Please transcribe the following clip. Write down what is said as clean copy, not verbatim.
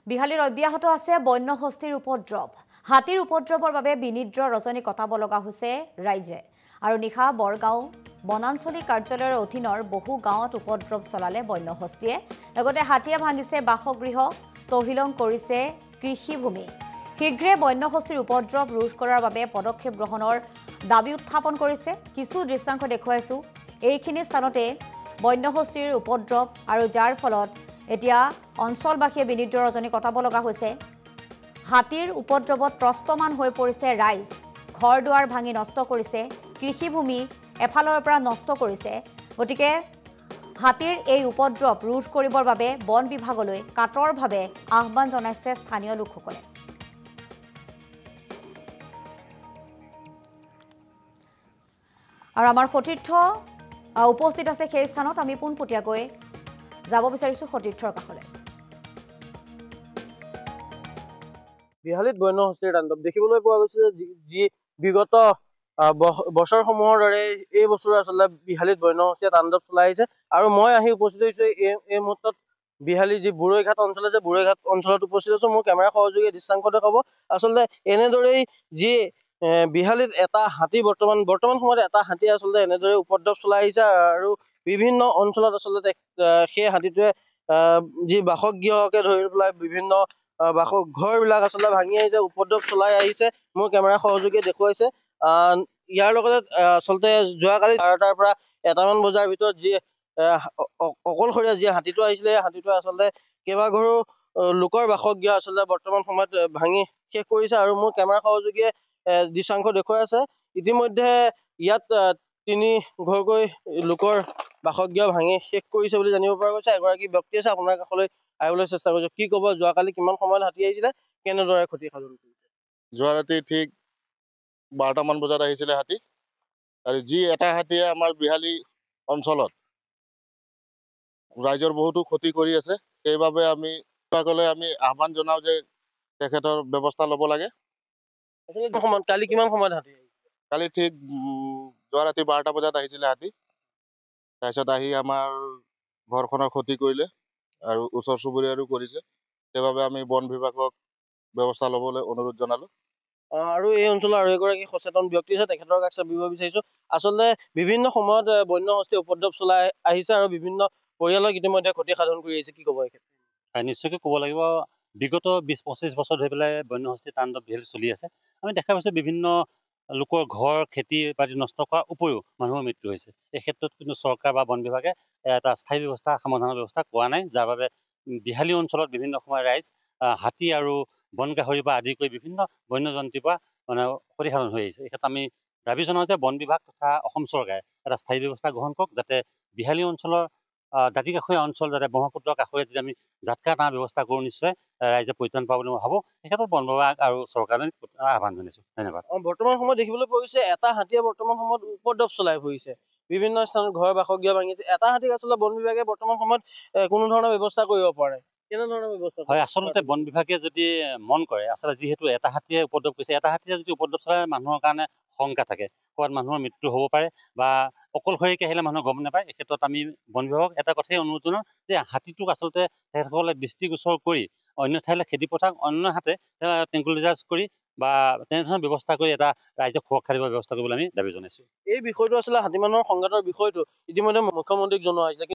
বিহালীৰ অব্যাহত আছে বন্যহস্তীৰ উপদ্ৰৱ। হাতীৰ উপদ্ৰৱৰ বাবে বিনিদ্ৰ ৰজনী কটাব লগা হৈছে ৰাইজে। আৰু নিশা বৰগাঁও বনাঞ্চলিক কাৰ্যালয়ৰ অধীনৰ বহু গাঁৱত উপদ্ৰৱ চলালে বন্যহস্তীয়ে। লগতে হাতীয়ে ভাঙিছে বাসগৃহ, তহিলং কৰিছে কৃষিভূমি। শীঘ্ৰে বন্যহস্তীৰ উপদ্ৰৱ ৰোধ কৰাৰ বাবে পদক্ষেপ গ্ৰহণৰ দাবী উত্থাপন কৰিছে। কিছু দৃশ্যাংশ দেখুৱাইছো। এইখিনি স্থানতে বন্যহস্তীৰ উপদ্ৰৱ আৰু যাৰ ফলত এতিয়া অঞ্চলবাসীয়ে বিনিদ্ৰ ৰজনী কটাব লগা হৈছে। হাতীৰ উপদ্ৰৱত ত্ৰস্তমান হৈ পৰিছে ৰাইজ। ঘৰ দুৱাৰ ভাঙি নষ্ট কৰিছে, কৃষিভূমি এফালৰ পৰা নষ্ট কৰিছে। গতিকে হাতীৰ এই উপদ্ৰৱ ৰোধ কৰিবৰ বাবে বন বিভাগলৈ কাতৰভাৱে আহ্বান জনাইছে স্থানীয় লোকসকলে। আৰু আমাৰ সতীৰ্থ উপস্থিত আছে সেই স্থানত। আমি পোনপটীয়াকৈ যাব বিচাৰিছো সতীৰ্থৰ কাষলৈ। বিহালীত বন্যহস্তীৰ তাণ্ডৱ দেখিবলৈ পোৱা গৈছে যি বিগত বছৰসমূহৰ দৰে এই বছৰ আচলতে বিহালীত বন্যহস্তীয়ে তাণ্ডৱ চলাই আহিছে। আৰু মই আহি উপস্থিত হৈছো এই মুহূৰ্তত বিহালী যি বুৰৈঘাট অঞ্চল আছে, বুৰৈঘাট অঞ্চলত উপস্থিত আছো। মোৰ কেমেৰা সহযোগী দৃশ্যাংশ দেখাব। আচলতে এনেদৰেই যি বিহালীত এটা হাতী বৰ্তমান সময়ত এটা হাতী আচলতে এনেদৰে উপদ্ৰৱ চলাই আহিছে। আৰু বিভিন্ন অঞ্চলত আচলতে সেই হাতীটোৱে যি বাসগৃহকে ধৰি পেলাই বিভিন্ন ঘৰবিলাক আচলতে ভাঙি আহিছে, উপদ্ৰৱ চলাই আহিছে। মোৰ কেমেৰা সহযোগীয়ে দেখুৱাইছে। ইয়াৰ লগতে আচলতে যোৱাকালি 12টাৰ পৰা 1টামান বজাৰ ভিতৰত যি অকলশৰীয়া যি হাতীটো আহিছিলে, সেই হাতীটোৱে আচলতে কেইবাঘৰো লোকৰ বাসগৃহ আচলতে বৰ্তমান সময়ত ভাঙি শেষ কৰিছে। আৰু মোৰ কেমেৰা সহযোগীয়ে দৃশ্যাংশ দেখুৱাই আছে। ইতিমধ্যে ইয়াত 3 ঘৰকৈ লোকৰ বাসগৃহ ভাঙি শেষ কৰিছে বুলি জানিব পৰা গৈছে। এগৰাকী ব্যক্তি আছে, আপোনাৰ কাষলৈ আহিবলৈ চেষ্টা কৰিছো। কি ক'ব, যোৱাকালি কিমান সময়ত হাতী আহিছিলে, কেনেদৰে ক্ষতি সাধন কৰিছে? যোৱা ৰাতি ঠিক 12টামান বজাত আহিছিলে হাতী। আৰু যি এটা হাতীয়ে আমাৰ বিহালী অঞ্চলত ৰাইজৰ বহুতো ক্ষতি কৰি আছে। সেইবাবে আমি আহ্বান জনাওঁ যে তেখেতৰ ব্যৱস্থা ল'ব লাগে। কালি কিমান সময়ত হাতী আহিছিলে? কালি ঠিক যোৱা ৰাতি 12টা বজাত আহিছিলে হাতী। তাৰপিছত আহি আমাৰ ঘৰখনৰ ক্ষতি কৰিলে আৰু ওচৰ চুবুৰীয়াৰো কৰিছে। সেইবাবে আমি বন বিভাগক ব্যৱস্থা ল'বলৈ অনুৰোধ জনালো। আৰু এই অঞ্চলৰ আৰু এগৰাকী সচেতন ব্যক্তি আছে, তেখেতৰ কাষ চাপিব বিচাৰিছো। আচলতে বিভিন্ন সময়ত বন্যহস্তীয়ে উপদ্ৰৱ চলাই আহিছে আৰু বিভিন্ন পৰিয়ালক ইতিমধ্যে ক্ষতি সাধন কৰি আহিছে। কি ক'ব এই ক্ষেত্ৰত? নিশ্চয়কৈ ক'ব লাগিব, বিগত 20-25 বছৰ ধৰি পেলাই বন্যহস্তীৰ তাণ্ডৱ বিহালীত চলি আছে। আমি দেখা পাইছোঁ বিভিন্ন লোকৰ ঘৰ খেতি বাতি নষ্ট কৰাৰ উপৰিও মানুহৰ মৃত্যু হৈছে। এই ক্ষেত্ৰত কিন্তু চৰকাৰ বা বন বিভাগে এটা স্থায়ী ব্যৱস্থা, সমাধানৰ ব্যৱস্থা কৰা নাই, যাৰ বাবে বিহালী অঞ্চলত বিভিন্ন সময়ত ৰাইজ হাতী আৰু বন গাহৰি পৰা আদি কৰি বিভিন্ন বন্যজন্তুৰ পৰা ক্ষতিসাধন হৈ আহিছে। এই ক্ষেত্ৰত আমি দাবী জনাওঁ যে বন বিভাগ তথা অসম চৰকাৰে এটা স্থায়ী ব্যৱস্থা গ্ৰহণ কৰক, যাতে বিহালী অঞ্চলৰ দাঁতিকাষৰীয়া অঞ্চল, যাতে ব্ৰহ্মপুত্ৰৰ কাষৰীয়া যদি আমি জাতকা তাৰ ব্যৱস্থা কৰোঁ, নিশ্চয় ৰাইজে পৰিত্ৰাণ পাব বুলি মই ভাবোঁ। এই ক্ষেত্ৰত বন বিভাগ আৰু চৰকাৰলৈ আহ্বান জনাইছোঁ। ধন্যবাদ। বৰ্তমান সময়ত দেখিবলৈ পোৱা গৈছে এটা হাতীয়ে বৰ্তমান সময়ত উপদ্ৰৱ চলাই ফুৰিছে, বিভিন্ন স্থানত ঘৰ বাসগৃহ ভাঙিছে। এটা হাতীক আচলতে বন বিভাগে বৰ্তমান সময়ত কোনো ধৰণৰ ব্যৱস্থা কৰিব পাৰে, কেনেধৰণৰ ব্যৱস্থা? হয়, আচলতে বন বিভাগে যদি মন কৰে, আচলতে যিহেতু এটা হাতীয়ে উপদ্ৰৱ কৰিছে, এটা হাতীয়ে যদি উপদ্ৰৱ চলাই মানুহৰ কাৰণে শংকা থাকে, ক'ৰবাত মানুহৰ মৃত্যু হ'ব পাৰে বা অকলশৰীয়াকৈ আহিলে মানুহে গম নাপায়। এই ক্ষেত্ৰত আমি বন বিভাগক এটা কথাই অনুৰোধ জনাওঁ যে হাতীটোক আচলতে তেখেতসকলে দৃষ্টিগোচৰ কৰি অন্য ঠাইলৈ খেদি পঠাওক, অন্য হাতে ট্ৰেংকুলাইজাৰ্ছ কৰি বা তেনেধৰণৰ ব্যৱস্থা কৰি এটা ৰাইজক সুৰক্ষা দিবৰ ব্যৱস্থা কৰিবলৈ আমি দাবী জনাইছোঁ। এই বিষয়টো আচলতে হাতী মানুহৰ সংঘাতৰ বিষয়টো ইতিমধ্যে মুখ্যমন্ত্ৰীক জনোৱা হৈছে।